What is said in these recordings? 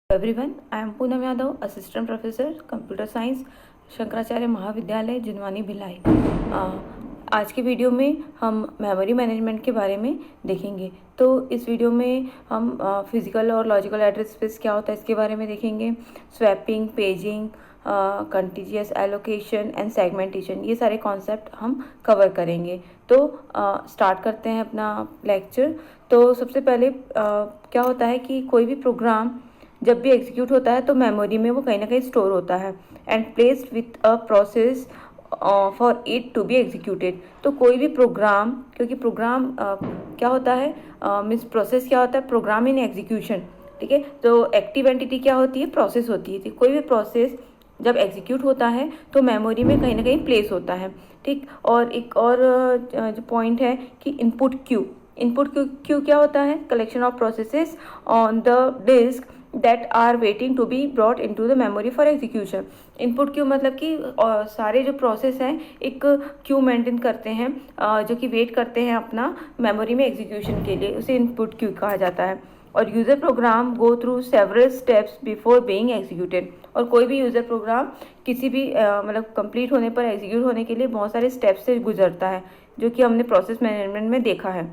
Everyone, I am Poonam Yadav, assistant professor computer science, Shankaracharya महाविद्यालय जिनवानी भिलाई। आज की वीडियो में हम मेमोरी मैनेजमेंट के बारे में देखेंगे। तो इस वीडियो में हम फिजिकल और लॉजिकल एड्रेस स्पेस क्या होता है इसके बारे में देखेंगे। Swapping, paging, contiguous allocation and segmentation, ये सारे कॉन्सेप्ट हम कवर करेंगे। तो स्टार्ट करते हैं अपना लेक्चर। तो सबसे पहले क्या होता है कि कोई भी प्रोग्राम जब भी एग्जीक्यूट होता है तो मेमोरी में वो कहीं ना कहीं स्टोर होता है and placed with a process for it to be executed. तो कोई भी प्रोग्राम, क्योंकि प्रोग्राम क्या होता है, मीन्स प्रोसेस क्या होता है, प्रोग्राम इन एग्जीक्यूशन, ठीक है। तो एक्टिव एंटिटी क्या होती है, प्रोसेस होती है। कोई भी प्रोसेस जब एग्जीक्यूट होता है तो मेमोरी में कहीं ना कहीं प्लेस होता है, ठीक। और एक और जो पॉइंट है कि इनपुट क्यू क्या होता है, collection of processes on the disk that are waiting to be brought into the memory for execution। Input Q मतलब कि सारे जो प्रोसेस हैं एक क्यू मेंटेन करते हैं, जो कि वेट करते हैं अपना मेमोरी में एग्जीक्यूशन के लिए, उसे इनपुट क्यू कहा जाता है। और user program go through several steps before being executed. और कोई भी यूज़र प्रोग्राम किसी भी मतलब कंप्लीट होने पर, एग्जीक्यूट होने के लिए बहुत सारे स्टेप्स से गुजरता है, जो कि हमने प्रोसेस मैनेजमेंट में देखा है।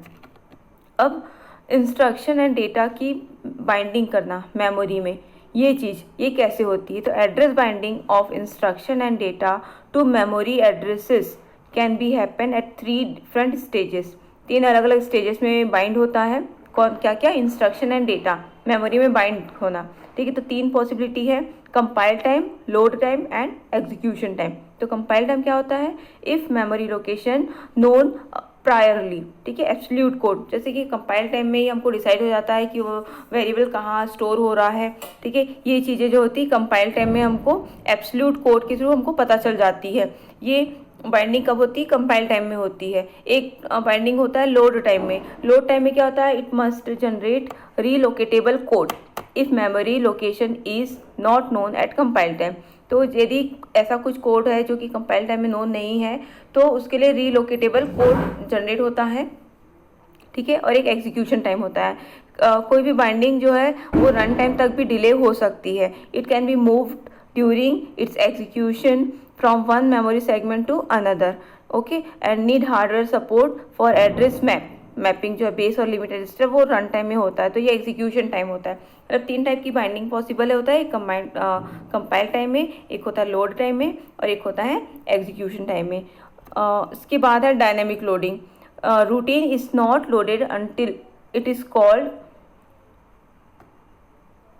अब इंस्ट्रक्शन एंड डेटा की बाइंडिंग करना मेमोरी में, ये कैसे होती है। तो address binding of instruction and data to memory addresses can be happen at 3 different stages. 3 अलग अलग स्टेजेस में बाइंड होता है। कौन क्या क्या, इंस्ट्रक्शन एंड डेटा मेमोरी में बाइंड होना, ठीक है। तो 3 पॉसिबिलिटी है, compile time, load time and execution time. तो कंपाइल टाइम क्या होता है, if memory location known priorly, ठीक है, एब्सोल्यूट कोड, जैसे कि कंपाइल टाइम में ही हमको डिसाइड हो जाता है कि वो वेरिएबल कहाँ स्टोर हो रहा है, ठीक है। ये चीज़ें जो होती है कंपाइल टाइम में हमको एब्सोल्यूट कोड के थ्रू हमको पता चल जाती है। ये बाइंडिंग कब होती है, कंपाइल टाइम में होती है। एक बाइंडिंग होता है लोड टाइम में। लोड टाइम में क्या होता है, it must generate relocatable code if memory location is not known at compile time. तो यदि ऐसा कुछ कोड है जो कि कंपाइल टाइम में नोन नहीं है तो उसके लिए रीलोकेटेबल कोड जनरेट होता है, ठीक है। और एक एग्जीक्यूशन टाइम होता है। कोई भी बाइंडिंग जो है वो रन टाइम तक भी डिले हो सकती है। It can be moved during its execution from one memory segment to another, okay, and need hardware support for address mapping जो है बेस और लिमिटेड रजिस्टर, वो रन टाइम में होता है। तो ये एग्जीक्यूशन टाइम होता है। मतलब 3 टाइप की बाइंडिंग पॉसिबल होता है, एक कंपाइल टाइम में, एक होता है लोड टाइम में और एक होता है एग्जीक्यूशन टाइम में। इसके बाद है dynamic loading. Routine is not loaded until it is called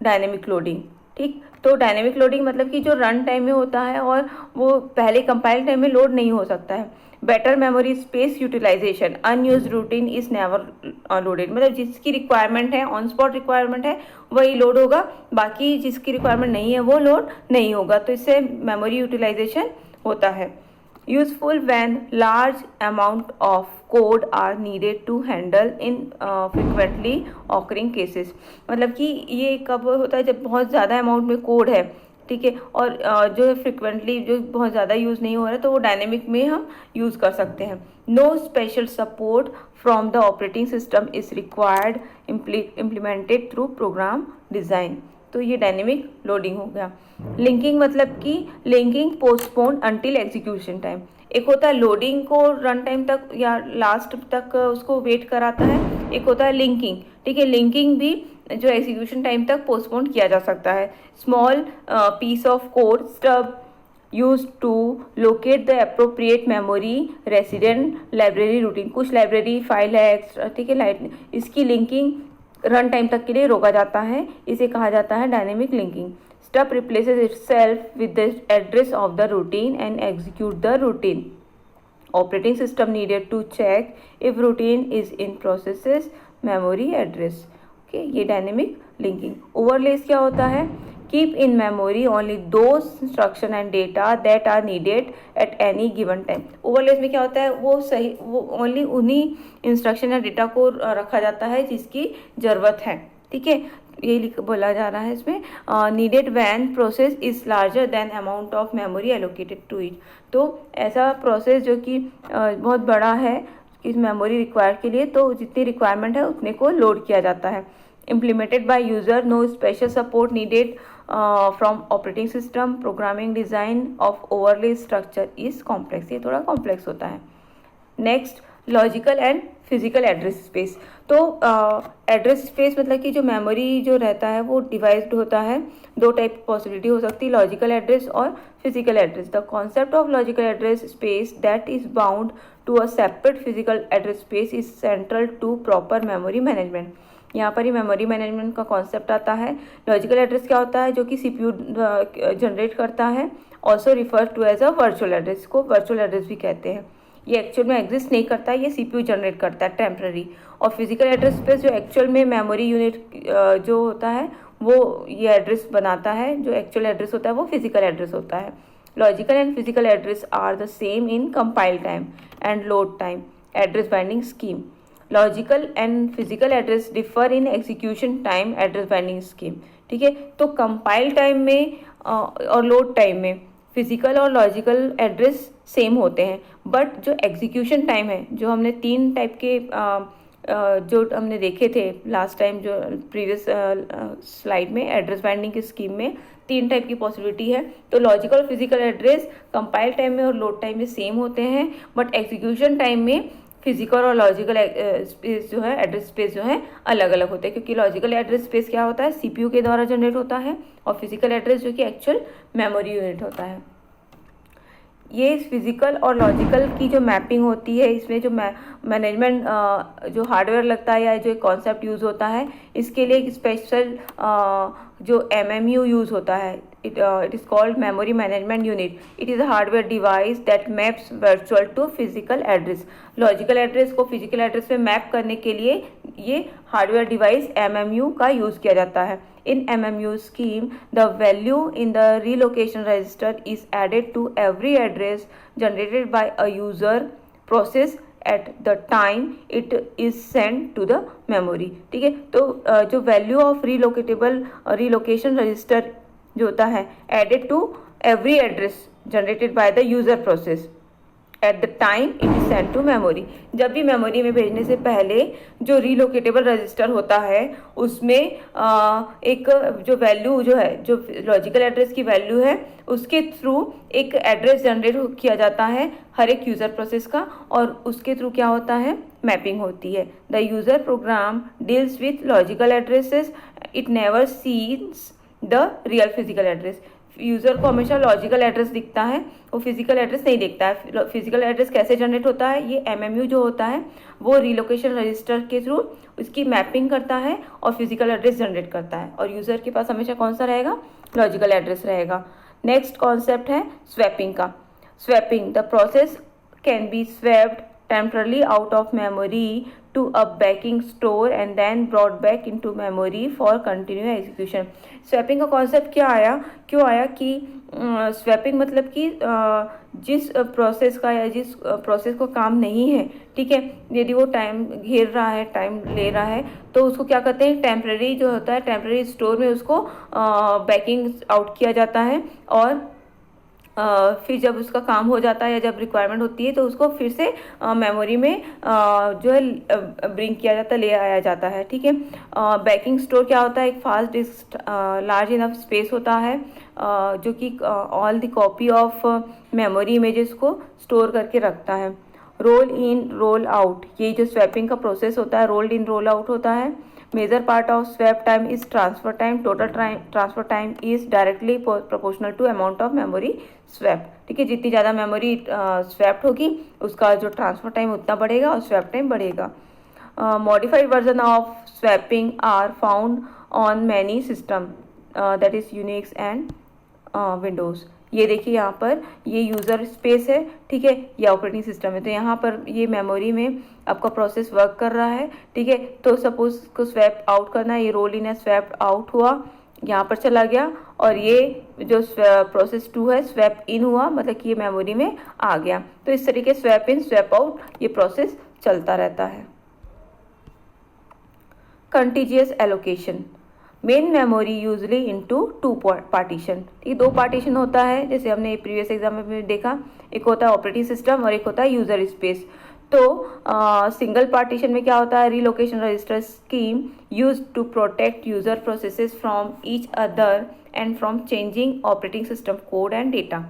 dynamic loading, ठीक। तो डायनेमिक लोडिंग मतलब कि जो रन टाइम में होता है और वो पहले कंपाइल टाइम में लोड नहीं हो सकता है। Better memory space utilization, unused routine is never loaded. मतलब जिसकी रिक्वायरमेंट है, ऑन स्पॉट रिक्वायरमेंट है, वही लोड होगा, बाकी जिसकी रिक्वायरमेंट नहीं है वो लोड नहीं होगा। तो इससे मेमोरी यूटिलाइजेशन होता है। Useful when large amount of code are needed to handle infrequently occurring cases. मतलब कि ये कब होता है, जब बहुत ज़्यादा अमाउंट में कोड है, ठीक है, और जो है फ्रिक्वेंटली जो बहुत ज़्यादा यूज़ नहीं हो रहा है, तो वो डायनेमिक में हम यूज़ कर सकते हैं। No special support from the operating system is required implemented through program design. तो ये डायनेमिक लोडिंग हो गया। लिंकिंग मतलब कि linking postpone until execution time. एक होता है लोडिंग को रन टाइम तक या लास्ट तक उसको वेट कराता है, एक होता है लिंकिंग, ठीक है। लिंकिंग भी जो एग्जीक्यूशन टाइम तक पोस्टपोन किया जा सकता है। Small piece of code stub use to locate the appropriate memory resident library routine. कुछ लाइब्रेरी फाइल है एक्स्ट्रा, ठीक है, इसकी लिंकिंग रन टाइम तक के लिए रोका जाता है, इसे कहा जाता है dynamic linking. Stub replaces itself with the address of the routine and execute the routine. Operating system needed to check if routine is in processes memory address, okay. ये डायनेमिक लिंकिंग। ओवरलेस क्या होता है, keep in memory only those instruction and data that are needed at any given time. Overlays में क्या होता है, वो only उन्हीं इंस्ट्रक्शन या डेटा को रखा जाता है जिसकी ज़रूरत है, ठीक है। ये बोला जा रहा है इसमें, needed when process is larger than amount of memory allocated to it. तो ऐसा प्रोसेस जो कि बहुत बड़ा है इस मेमोरी रिक्वायर के लिए, तो जितनी रिक्वायरमेंट है उतने को लोड किया जाता है। implemented by user, no special support needed from operating system. Programming design of overlay structure is complex. ये थोड़ा complex होता है. Next logical and physical address space. तो एड्रेस स्पेस मतलब कि जो मेमोरी जो रहता है वो डिवाइस्ड होता है. दो टाइप की पॉसिबिलिटी हो सकती है, लॉजिकल एड्रेस और physical address. The concept of logical address space that is bound to a separate physical address space is central to proper memory management. यहाँ पर ही मेमोरी मैनेजमेंट का कॉन्सेप्ट आता है. लॉजिकल एड्रेस क्या होता है, जो कि सीपीयू जनरेट करता है. Also refer to as a virtual address, को वर्चुअल एड्रेस भी कहते हैं. ये एक्चुअल में एग्जिस्ट नहीं करता है, ये सीपीयू जनरेट करता है टेम्पररी. और फिजिकल एड्रेस स्पेस जो एक्चुअल में मेमोरी यूनिट जो होता है वो ये एड्रेस बनाता है. जो एक्चुअल एड्रेस होता है वो फिजिकल एड्रेस होता है. Logical and physical address are the same in compile time and load time address binding scheme. Logical and physical address differ in execution time address binding scheme. ठीक है, तो compile time में और load time में physical और logical address same होते हैं, but जो एग्जीक्यूशन टाइम है, जो हमने 3 टाइप के जो हमने देखे थे लास्ट टाइम जो प्रीवियस स्लाइड में एड्रेस बाइंडिंग की स्कीम में 3 टाइप की पॉसिबिलिटी है. तो लॉजिकल और फिजिकल एड्रेस कंपाइल टाइम में और लोड टाइम में सेम होते हैं, बट एग्जीक्यूशन टाइम में फिजिकल और लॉजिकल स्पेस जो है एड्रेस स्पेस जो है अलग अलग होते हैं. क्योंकि लॉजिकल एड्रेस स्पेस क्या होता है, सीपीयू के द्वारा जनरेट होता है, और फिजिकल एड्रेस जो कि एक्चुअल मेमोरी यूनिट होता है. ये फिजिकल और लॉजिकल की जो मैपिंग होती है, इसमें जो मैनेजमेंट जो हार्डवेयर लगता है या जो एक कॉन्सेप्ट यूज़ होता है, इसके लिए एक स्पेशल जो एमएमयू यूज़ होता है. it is called memory management unit. It is a hardware device that maps virtual to physical address. Logical address को फिजिकल एड्रेस में मैप करने के लिए ये हार्डवेयर डिवाइस एमएमयू का यूज़ किया जाता है. In MMU scheme, the value in the relocation register is added to every address generated by a user process at the time it is sent to the memory. ठीक है, तो जो value of relocation register जो होता है added to every address generated by the user process at the time it is send to memory. जब भी memory में भेजने से पहले जो रीलोकेटेबल रजिस्टर होता है उसमें एक जो वैल्यू जो है, जो लॉजिकल एड्रेस की वैल्यू है, उसके थ्रू एक एड्रेस जनरेट किया जाता है हर एक यूज़र प्रोसेस का, और उसके थ्रू क्या होता है, मैपिंग होती है. The user program deals with logical addresses, it never sees the real physical address. User को हमेशा लॉजिकल एड्रेस दिखता है, वो फिजिकल एड्रेस नहीं दिखता है. फिजिकल एड्रेस कैसे जनरेट होता है, ये एमएमयू जो होता है वो रिलोकेशन रजिस्टर के थ्रू उसकी मैपिंग करता है और फिजिकल एड्रेस जनरेट करता है, और यूज़र के पास हमेशा कौन सा रहेगा, लॉजिकल एड्रेस रहेगा. नेक्स्ट कॉन्सेप्ट है स्वैपिंग का. Swapping, the process can B swapped temporarily out of memory to a backing store and then brought back into memory for continued execution. Swapping का कॉन्सेप्ट क्यों आया कि स्वैपिंग मतलब कि जिस प्रोसेस का या जिस प्रोसेस को काम नहीं है, ठीक है, यदि वो टाइम घेर रहा है, टाइम ले रहा है, तो उसको क्या कहते हैं, टेम्पररी जो होता है टेम्पररी स्टोर में उसको बैकिंग आउट किया जाता है, और फिर जब उसका काम हो जाता है या जब रिक्वायरमेंट होती है तो उसको फिर से मेमोरी में जो है ब्रिंग किया जाता है, ले आया जाता है. ठीक है, बैकिंग स्टोर क्या होता है, एक fast disk large enough space होता है जो कि all the copy of memory images को स्टोर करके रखता है. रोल इन रोल आउट, ये जो स्वैपिंग का प्रोसेस होता है रोल्ड इन रोल आउट होता है. Major part of swap time is transfer time. Total transfer time is directly proportional to amount of memory swap. ठीक है, जितनी ज़्यादा मेमोरी स्वैप्ड होगी उसका जो ट्रांसफर टाइम उतना बढ़ेगा और स्वैप टाइम बढ़ेगा. Modified version of swapping are found on many system that is Unix and Windows. ये देखिए यहाँ पर ये यूज़र स्पेस है, ठीक है, ये ऑपरेटिंग सिस्टम है. तो यहाँ पर ये मेमोरी में आपका प्रोसेस वर्क कर रहा है, ठीक है. तो सपोज को स्वैप आउट करना है, ये रोल इन है, स्वैप आउट हुआ, यहाँ पर चला गया, और ये जो प्रोसेस 2 है स्वैप इन हुआ, मतलब कि ये मेमोरी में आ गया. तो इस तरीके स्वैप इन स्वैप आउट ये प्रोसेस चलता रहता है. Contiguous allocation, main memory usually into 2 partition. ये 2 पार्टीशन होता है, जैसे हमने प्रीवियस एग्जाम में देखा, एक होता है ऑपरेटिंग सिस्टम और एक होता है यूज़र स्पेस. तो सिंगल पार्टीशन में क्या होता है, relocation register scheme use to protect user processes from each other and from changing operating system code and data.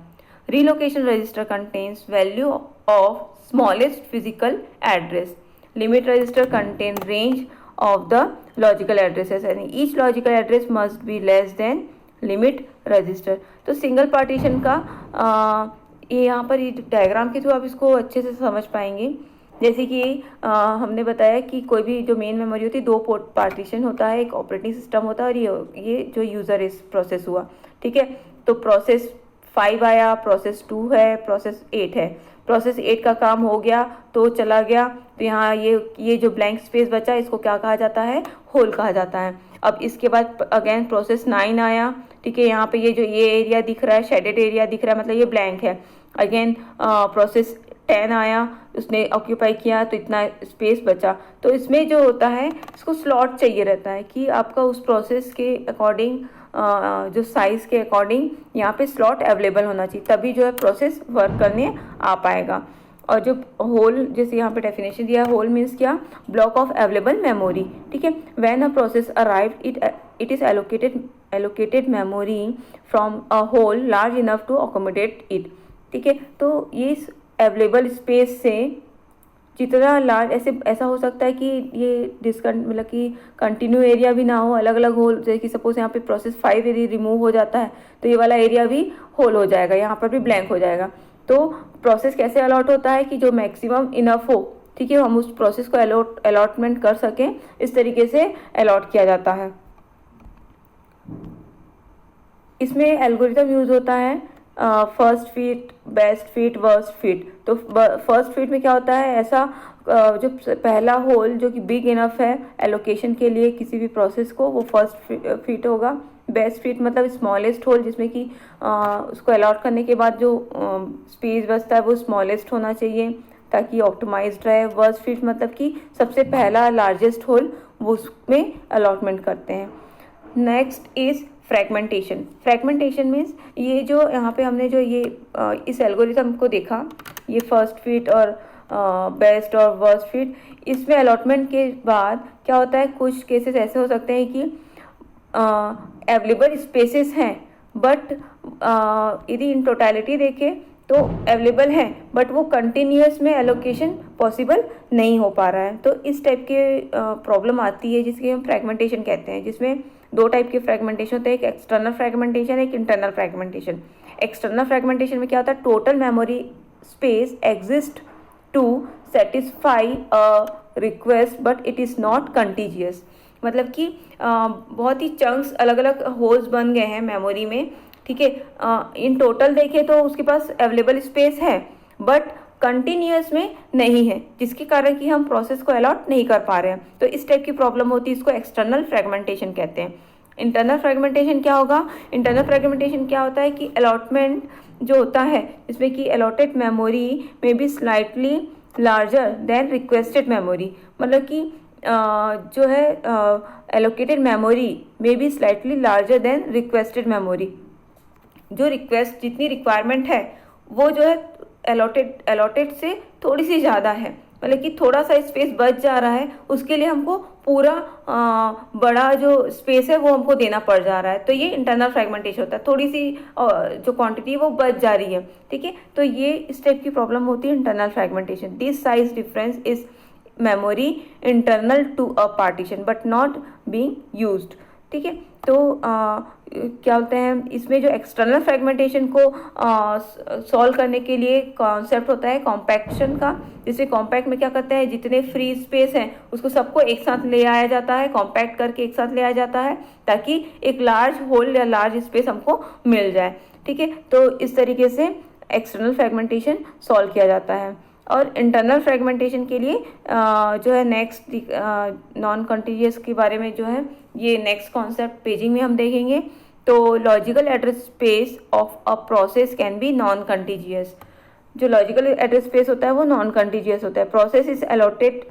Relocation register contains value of smallest physical address. Limit register contain range of the logical addresses and each logical address must be less than limit register. तो single partition का ये यहाँ पर ये diagram के through आप इसको अच्छे से समझ पाएंगे. जैसे कि हमने बताया कि कोई भी जो मेन मेमोरी होती है, दो पार्टीशन होता है, एक ऑपरेटिंग सिस्टम होता है और ये जो यूज़र इस प्रोसेस हुआ. ठीक है, तो प्रोसेस 5 आया, प्रोसेस 2 है, प्रोसेस 8 है. प्रोसेस 8 का काम हो गया तो चला गया, तो यहाँ ये जो ब्लैंक स्पेस बचा इसको क्या कहा जाता है, होल कहा जाता है. अब इसके बाद अगेन प्रोसेस 9 आया. ठीक है, यहाँ पे ये एरिया दिख रहा है, शेडेड एरिया दिख रहा है, मतलब ये ब्लैंक है. अगेन प्रोसेस 10 आया, उसने ऑक्यूपाई किया तो इतना स्पेस बचा. तो इसमें जो होता है इसको स्लॉट चाहिए रहता है कि आपका उस प्रोसेस के अकॉर्डिंग जो साइज़ के अकॉर्डिंग यहाँ पे स्लॉट अवेलेबल होना चाहिए, तभी जो है प्रोसेस वर्क करने आ पाएगा. और जो होल, जैसे यहाँ पे डेफिनेशन दिया है, होल मीन्स क्या, ब्लॉक ऑफ अवेलेबल मेमोरी. ठीक है, when a process arrive it is allocated memory from a hole large enough to accommodate it. ठीक है, तो ये अवेलेबल स्पेस से जितना लार्ज, ऐसा हो सकता है कि ये मतलब कि कंटिन्यू एरिया भी ना हो, अलग अलग होल. जैसे कि सपोज यहाँ पे प्रोसेस 5 यदि रिमूव हो जाता है तो ये वाला एरिया भी होल हो जाएगा, यहाँ पर भी ब्लैंक हो जाएगा. तो प्रोसेस कैसे अलॉट होता है कि जो मैक्सिमम इनफ हो, ठीक है, हम उस प्रोसेस को अलॉटमेंट कर सकें, इस तरीके से अलॉट किया जाता है. इसमें एल्गोरिथम यूज होता है first fit, best fit, worst fit. तो फर्स्ट फिट में क्या होता है, ऐसा जो पहला होल जो कि बिग इनफ है एलोकेशन के लिए किसी भी प्रोसेस को, वो फर्स्ट फिट होगा. बेस्ट फिट मतलब स्मॉलेस्ट होल, जिसमें कि उसको अलॉट करने के बाद जो स्पेस बचता है वो स्मॉलेस्ट होना चाहिए ताकि ऑप्टिमाइज्ड रहे. वर्स्ट फिट मतलब कि सबसे पहला लार्जेस्ट होल, वो उसमें अलॉटमेंट करते हैं. Next is fragmentation. Fragmentation means ये जो यहाँ पे हमने जो ये इस एल्गोरिथम को देखा, ये फर्स्ट फिट और बेस्ट और वर्स्ट फिट, इसमें अलॉटमेंट के बाद क्या होता है, कुछ केसेस ऐसे हो सकते हैं कि अवेलेबल स्पेसेस हैं बट यदि इन टोटलिटी देखें तो अवेलेबल हैं बट वो कंटिन्यूस में एलोकेशन पॉसिबल नहीं हो पा रहा है. तो इस टाइप के प्रॉब्लम आती है जिसके हम फ्रैगमेंटेशन कहते हैं, जिसमें दो टाइप के फ्रैगमेंटेशन होते हैं, एक एक्सटर्नल फ्रैगमेंटेशन, एक इंटरनल फ्रैगमेंटेशन. एक्सटर्नल फ्रैगमेंटेशन में क्या होता है, total memory space exist to satisfy a request but it is not contiguous. मतलब कि बहुत ही चंक्स, अलग अलग होल्स बन गए हैं मेमोरी में. ठीक है, इन टोटल देखें तो उसके पास अवेलेबल स्पेस है बट कंटिन्यूस में नहीं है, जिसके कारण कि हम प्रोसेस को अलॉट नहीं कर पा रहे हैं. तो इस टाइप की प्रॉब्लम होती है, इसको एक्सटर्नल फ्रैगमेंटेशन कहते हैं. इंटरनल फ्रैगमेंटेशन क्या होगा, इंटरनल फ्रैगमेंटेशन क्या होता है कि अलॉटमेंट जो होता है इसमें कि अलॉटेड मेमोरी में be slightly larger than requested memory. मतलब कि जो है एलोकेटेड मेमोरी में be slightly larger than requested memory. जो रिक्वेस्ट, जितनी रिक्वायरमेंट है वो जो है अलॉटेड से थोड़ी सी ज़्यादा है, मतलब कि थोड़ा सा स्पेस बच जा रहा है, उसके लिए हमको पूरा बड़ा जो स्पेस है वो हमको देना पड़ जा रहा है. तो ये इंटरनल फ्रैगमेंटेशन होता है, थोड़ी सी जो क्वांटिटी वो बच जा रही है. ठीक है, तो ये इस टाइप की प्रॉब्लम होती है internal fragmentation. This size difference is memory internal to a partition but not being used. ठीक है, तो क्या बोलते हैं, इसमें जो एक्सटर्नल फ्रैगमेंटेशन को सॉल्व करने के लिए कॉन्सेप्ट होता है कॉम्पैक्शन का. जिसमें कॉम्पैक्ट में क्या करते हैं, जितने फ्री स्पेस हैं उसको सबको एक साथ ले आया जाता है, कॉम्पैक्ट करके एक साथ ले आया जाता है ताकि एक लार्ज होल या लार्ज स्पेस हमको मिल जाए. ठीक है, तो इस तरीके से एक्सटर्नल फ्रैगमेंटेशन सॉल्व किया जाता है. और इंटरनल फ्रैगमेंटेशन के लिए जो है नेक्स्ट नॉन कंटीजियस के बारे में जो है ये नेक्स्ट कॉन्सेप्ट पेजिंग में हम देखेंगे. तो logical address space of a process can be non contiguous. जो लॉजिकल एड्रेस स्पेस होता है वो नॉन कंटीजियस होता है. Process is allotted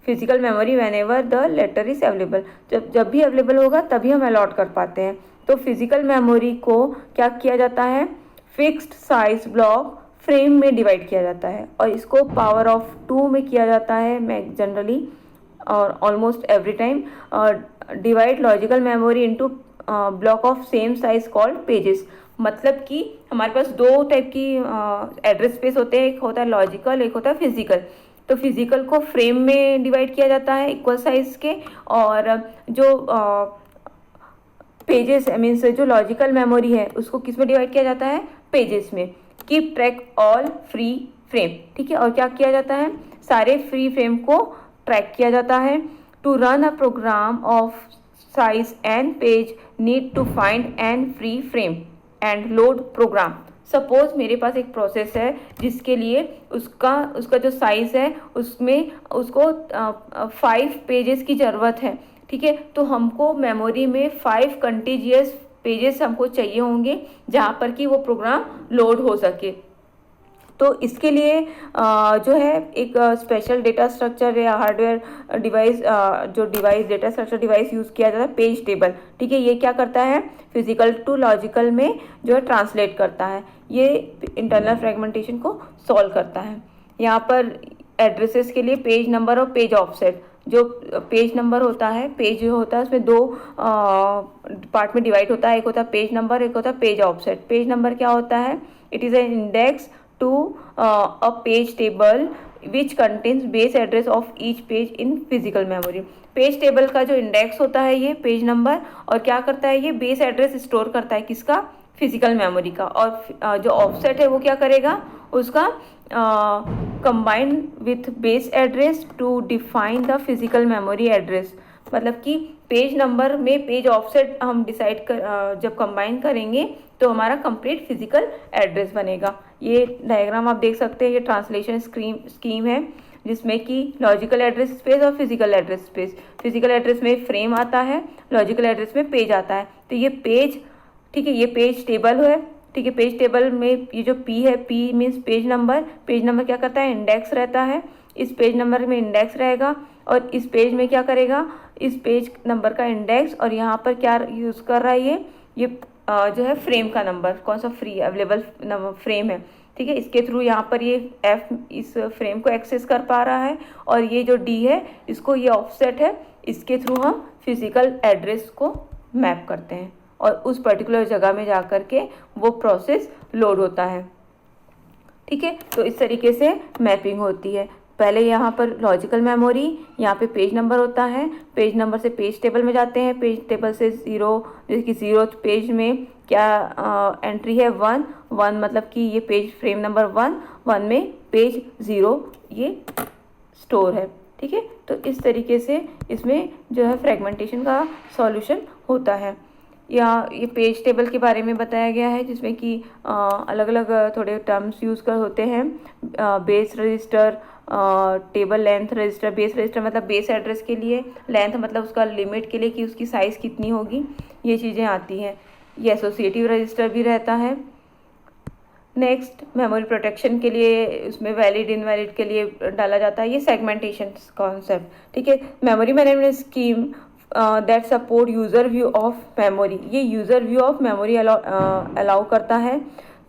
physical memory whenever the latter is available. जब भी अवेलेबल होगा तभी हम अलॉट कर पाते हैं. तो फिजिकल मेमोरी को क्या किया जाता है, फिक्स्ड साइज ब्लॉक फ्रेम में डिवाइड किया जाता है और इसको पावर ऑफ 2 में किया जाता है मैं जनरली और almost every time. Divide logical memory into block of same size called pages. मतलब कि हमारे पास दो टाइप की एड्रेस स्पेस होते हैं, एक होता है लॉजिकल, एक होता है फिजिकल। तो फिजिकल को फ्रेम में डिवाइड किया जाता है इक्वल साइज के, और जो पेजेस मीन्स जो लॉजिकल मेमोरी है उसको किस में डिवाइड किया जाता है, पेजेस में। Keep track all free frame, ठीक है। और क्या किया जाता है, सारे फ्री फ्रेम को ट्रैक किया जाता है। To run a program of size n page need to find n free frame and load program. Suppose मेरे पास एक प्रोसेस है जिसके लिए उसका जो साइज है उसमें उसको 5 पेजेस की ज़रूरत है, ठीक है। तो हमको मेमोरी में 5 कंटीजियस पेजेस हमको चाहिए होंगे जहाँ पर कि वो प्रोग्राम लोड हो सके। तो इसके लिए जो है एक स्पेशल डेटा स्ट्रक्चर या हार्डवेयर डिवाइस जो device data structure device use किया जाता है, पेज टेबल, ठीक है। ये क्या करता है, फिजिकल टू लॉजिकल में जो है ट्रांसलेट करता है, ये इंटरनल फ्रेगमेंटेशन को सॉल्व करता है। यहाँ पर एड्रेसेस के लिए पेज नंबर और पेज ऑफसेट, जो पेज नंबर होता है, पेज जो होता है उसमें 2 पार्ट में डिवाइड होता है, एक होता है पेज नंबर, एक होता है पेज ऑफसेट। पेज नंबर क्या होता है, it is an index to a page table which contains base address of each page in physical memory। Page table का जो इंडेक्स होता है ये पेज नंबर, और क्या करता है ये बेस एड्रेस स्टोर करता है किसका, फिजिकल मेमोरी का। और जो ऑफसेट है वो क्या करेगा, उसका combine with base address to define the physical memory address. मतलब कि पेज नंबर में पेज ऑफसेट हम डिसाइड कर जब कंबाइन करेंगे तो हमारा कंप्लीट फिजिकल एड्रेस बनेगा। ये डायग्राम आप देख सकते हैं, ये ट्रांसलेशन स्कीम है जिसमें कि लॉजिकल एड्रेस स्पेस और physical address space. Physical address में फ्रेम आता है, लॉजिकल एड्रेस में पेज आता है। तो ये पेज, ठीक है, ये पेज टेबल है, ठीक है। पेज टेबल में ये जो पी है, P means page number. Page number क्या करता है, इंडेक्स रहता है, इस पेज नंबर में इंडेक्स रहेगा, और इस पेज में क्या करेगा, इस पेज नंबर का इंडेक्स, और यहाँ पर क्या यूज़ कर रहा है ये जो है फ्रेम का नंबर, कौन सा फ्री अवेलेबल फ्रेम है, ठीक है। इसके थ्रू यहाँ पर ये एफ इस फ्रेम को एक्सेस कर पा रहा है, और ये जो डी है इसको, ये ऑफसेट है, इसके थ्रू हम फिजिकल एड्रेस को मैप करते हैं और उस पर्टिकुलर जगह में जा कर के वो प्रोसेस लोड होता है, ठीक है। तो इस तरीके से मैपिंग होती है। पहले यहाँ पर लॉजिकल मेमोरी, यहाँ पे पेज नंबर होता है, पेज नंबर से पेज टेबल में जाते हैं, पेज टेबल से 0, जैसे कि 0th पेज में क्या एंट्री है, 1 मतलब कि ये पेज फ्रेम नंबर 1 में पेज 0 ये स्टोर है, ठीक है। तो इस तरीके से इसमें जो है फ्रेगमेंटेशन का सॉल्यूशन होता है। या ये पेज टेबल के बारे में बताया गया है जिसमें कि अलग अलग थोड़े टर्म्स यूज़ कर होते हैं। Base register, table length register. Base register मतलब बेस एड्रेस के लिए, लेंथ मतलब उसका लिमिट के लिए कि उसकी साइज़ कितनी होगी, ये चीज़ें आती हैं। ये एसोसिएटिव रजिस्टर भी रहता है। नेक्स्ट मेमोरी प्रोटेक्शन के लिए उसमें वैलिड इनवैलिड के लिए डाला जाता है ये सेगमेंटेशन कॉन्सेप्ट, ठीक है। Memory management scheme that support user view of memory, ये user view of memory allow करता है।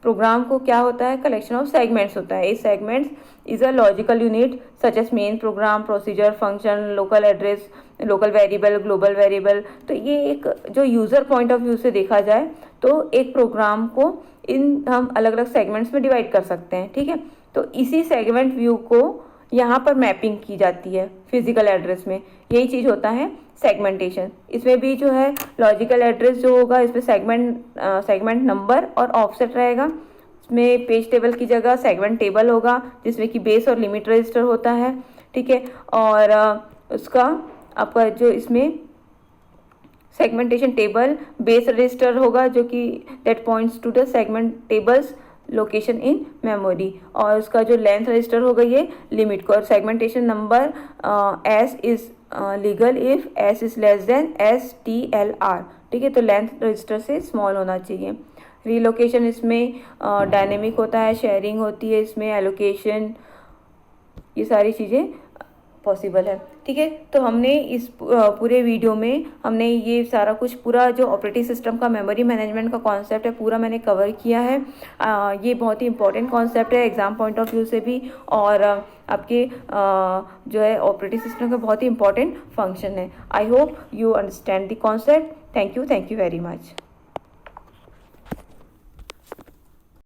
प्रोग्राम को क्या होता है, कलेक्शन ऑफ सेगमेंट्स होता है। ये segments is a logical unit such as main program, procedure, function, local address, local variable, global variable. तो ये एक जो यूज़र पॉइंट ऑफ व्यू से देखा जाए तो एक प्रोग्राम को इन हम अलग अलग सेगमेंट्स में डिवाइड कर सकते हैं, ठीक है। तो इसी सेगमेंट व्यू को यहाँ पर मैपिंग की जाती है फिजिकल एड्रेस में, यही चीज़ होता है सेगमेंटेशन। इसमें भी जो है लॉजिकल एड्रेस जो होगा इसमें सेगमेंट नंबर और ऑफसेट रहेगा। इसमें पेज टेबल की जगह सेगमेंट टेबल होगा जिसमें कि बेस और लिमिट रजिस्टर होता है, ठीक है। और उसका आपका जो इसमें सेगमेंटेशन टेबल बेस रजिस्टर होगा जो कि that points to the segment tables location in memory, और उसका जो लेंथ रजिस्टर होगा ये लिमिट को। और segmentation number S is legal if S is less than STLR, ठीक है। तो लेंथ रजिस्टर से स्मॉल होना चाहिए। रीलोकेशन इसमें डायनेमिक होता है, शेयरिंग होती है इसमें, एलोकेशन, ये सारी चीज़ें पॉसिबल है। ठीक है, तो हमने इस पूरे वीडियो में हमने ये सारा कुछ पूरा जो ऑपरेटिंग सिस्टम का मेमोरी मैनेजमेंट का कॉन्सेप्ट है पूरा मैंने कवर किया है। ये बहुत ही इंपॉर्टेंट कॉन्सेप्ट है एग्जाम पॉइंट ऑफ व्यू से भी, और आपके जो है ऑपरेटिंग सिस्टम का बहुत ही इंपॉर्टेंट फंक्शन है। I hope you understand the concept. Thank you very much.